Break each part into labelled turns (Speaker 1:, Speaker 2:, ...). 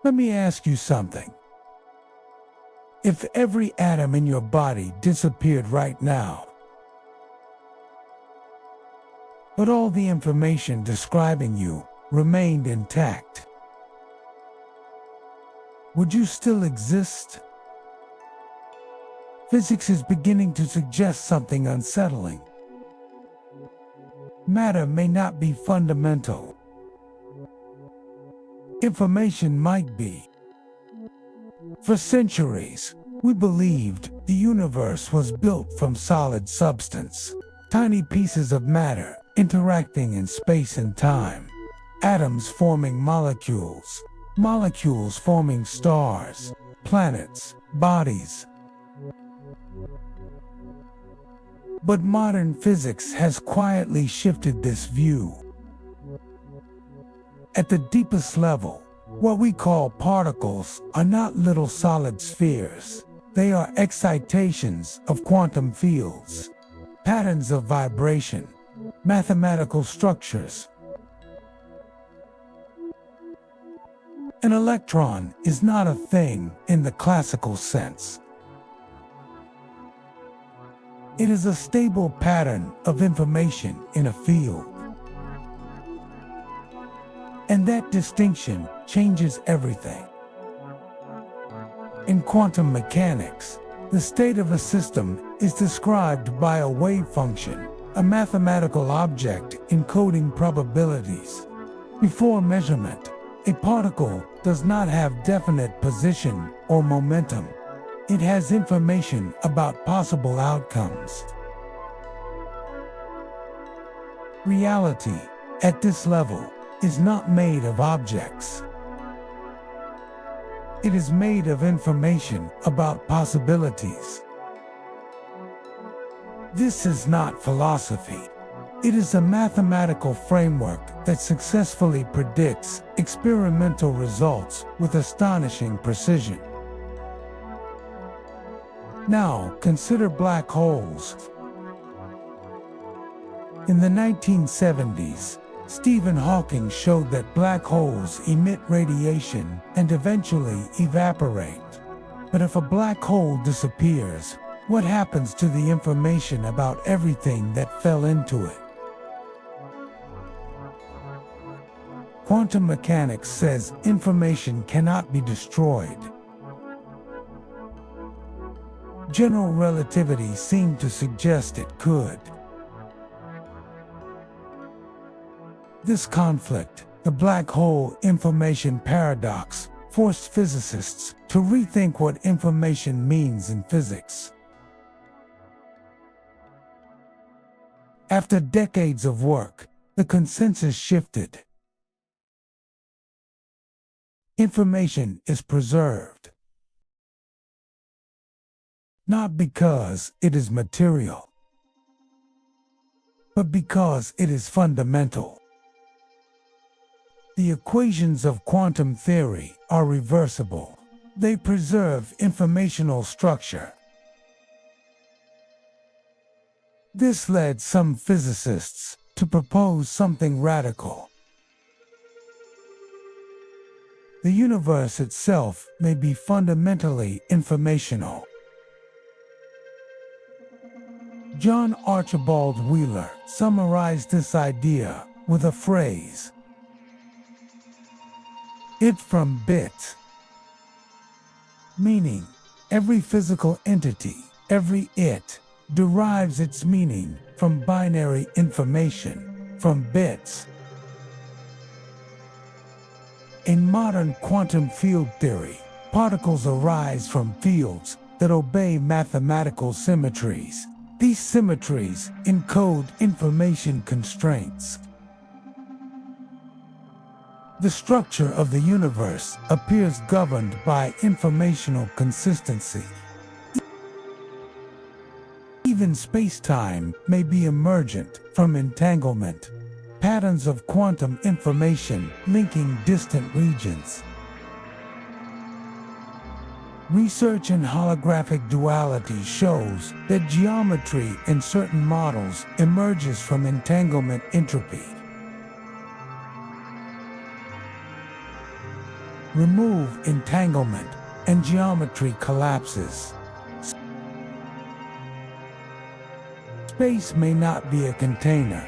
Speaker 1: Let me ask you something. If every atom in your body disappeared right now, but all the information describing you remained intact, would you still exist? Physics is beginning to suggest something unsettling. Matter may not be fundamental. Information might be. For centuries, we believed the universe was built from solid substance, tiny pieces of matter interacting in space and time, atoms forming molecules, molecules forming stars, planets, bodies. But modern physics has quietly shifted this view. At the deepest level, what we call particles are not little solid spheres. They are excitations of quantum fields, patterns of vibration, mathematical structures. An electron is not a thing in the classical sense. It is a stable pattern of information in a field. And that distinction changes everything. In quantum mechanics, the state of a system is described by a wave function, a mathematical object encoding probabilities. Before measurement, a particle does not have definite position or momentum. It has information about possible outcomes. Reality, at this level, is not made of objects. It is made of information about possibilities. This is not philosophy. It is a mathematical framework that successfully predicts experimental results with astonishing precision. Now, consider black holes. In the 1970s, Stephen Hawking showed that black holes emit radiation and eventually evaporate. But if a black hole disappears, what happens to the information about everything that fell into it? Quantum mechanics says information cannot be destroyed. General relativity seemed to suggest it could. This conflict, the black hole information paradox, forced physicists to rethink what information means in physics. After decades of work, the consensus shifted. Information is preserved. Not because it is material, but because it is fundamental. The equations of quantum theory are reversible. They preserve informational structure. This led some physicists to propose something radical. The universe itself may be fundamentally informational. John Archibald Wheeler summarized this idea with a phrase: "It from bits," meaning every physical entity, every it, derives its meaning from binary information, from bits. In modern quantum field theory, particles arise from fields that obey mathematical symmetries. These symmetries encode information constraints. The structure of the universe appears governed by informational consistency. Even space-time may be emergent from entanglement, patterns of quantum information linking distant regions. Research in holographic duality shows that geometry in certain models emerges from entanglement entropy. Remove entanglement, and geometry collapses. Space may not be a container.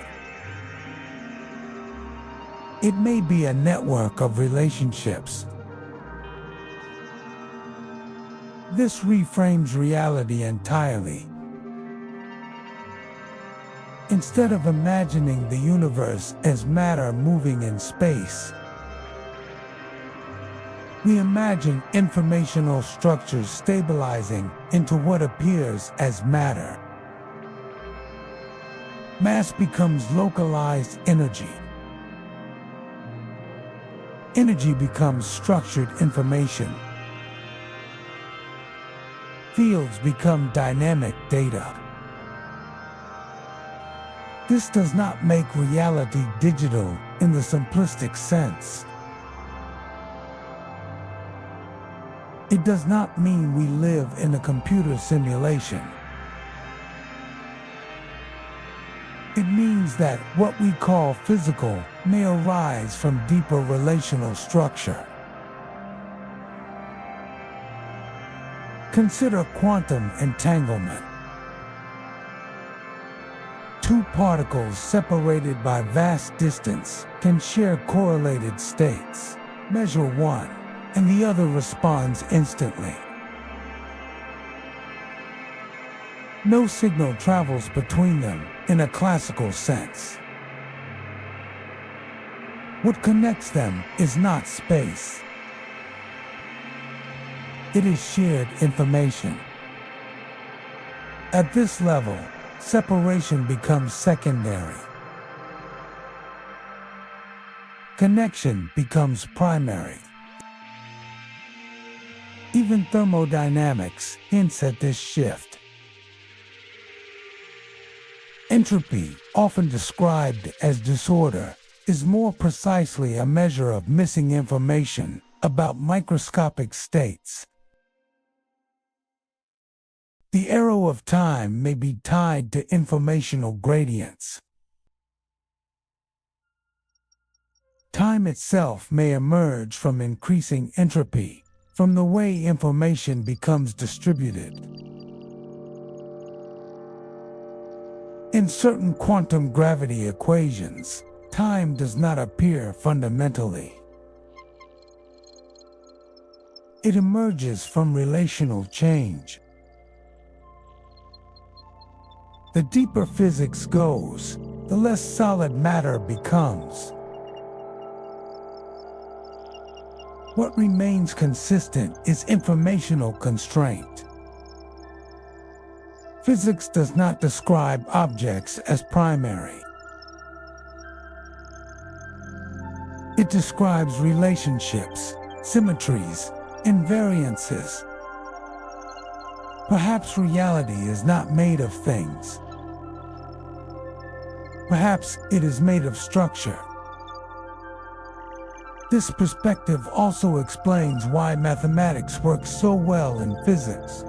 Speaker 1: It may be a network of relationships. This reframes reality entirely. Instead of imagining the universe as matter moving in space, we imagine informational structures stabilizing into what appears as matter. Mass becomes localized energy. Energy becomes structured information. Fields become dynamic data. This does not make reality digital in the simplistic sense. It does not mean we live in a computer simulation. It means that what we call physical may arise from deeper relational structure. Consider quantum entanglement. Two particles separated by vast distance can share correlated states. Measure one, and the other responds instantly. No signal travels between them in a classical sense. What connects them is not space. It is shared information. At this level, separation becomes secondary. Connection becomes primary. Even thermodynamics hints at this shift. Entropy, often described as disorder, is more precisely a measure of missing information about microscopic states. The arrow of time may be tied to informational gradients. Time itself may emerge from increasing entropy, from the way information becomes distributed. In certain quantum gravity equations, time does not appear fundamentally. It emerges from relational change. The deeper physics goes, the less solid matter becomes. What remains consistent is informational constraint. Physics does not describe objects as primary. It describes relationships, symmetries, invariances. Perhaps reality is not made of things. Perhaps it is made of structure. This perspective also explains why mathematics works so well in physics.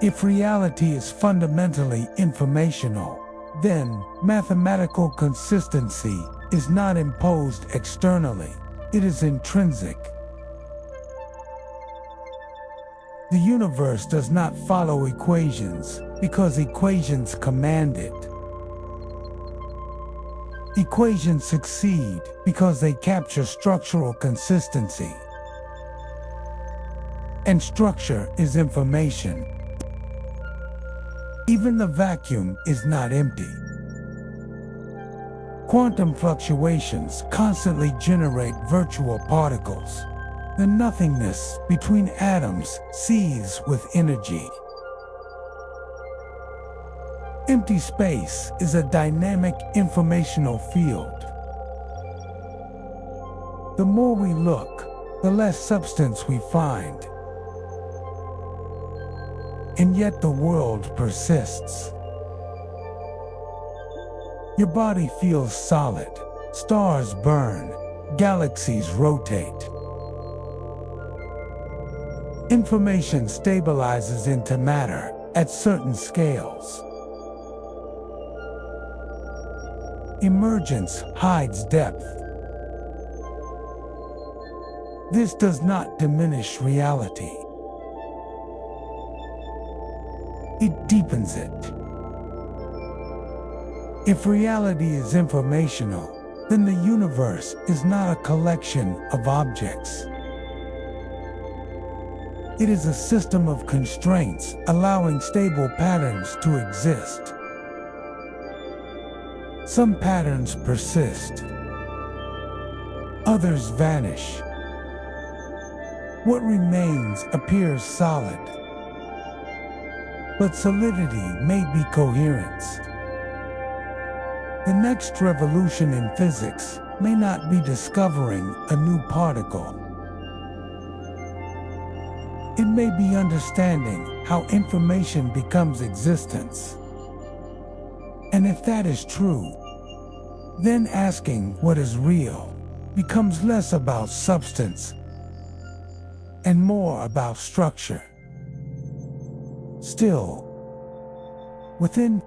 Speaker 1: If reality is fundamentally informational, then mathematical consistency is not imposed externally, it is intrinsic. The universe does not follow equations because equations command it. Equations succeed because they capture structural consistency. And structure is information. Even the vacuum is not empty. Quantum fluctuations constantly generate virtual particles. The nothingness between atoms seethes with energy. Empty space is a dynamic informational field. The more we look, the less substance we find. And yet the world persists. Your body feels solid. Stars burn. Galaxies rotate. Information stabilizes into matter at certain scales. Emergence hides depth. This does not diminish reality. It deepens it. If reality is informational, then the universe is not a collection of objects. It is a system of constraints allowing stable patterns to exist. Some patterns persist. Others vanish. What remains appears solid. But solidity may be coherence. The next revolution in physics may not be discovering a new particle. It may be understanding how information becomes existence. And if that is true, then asking what is real becomes less about substance and more about structure. Still, within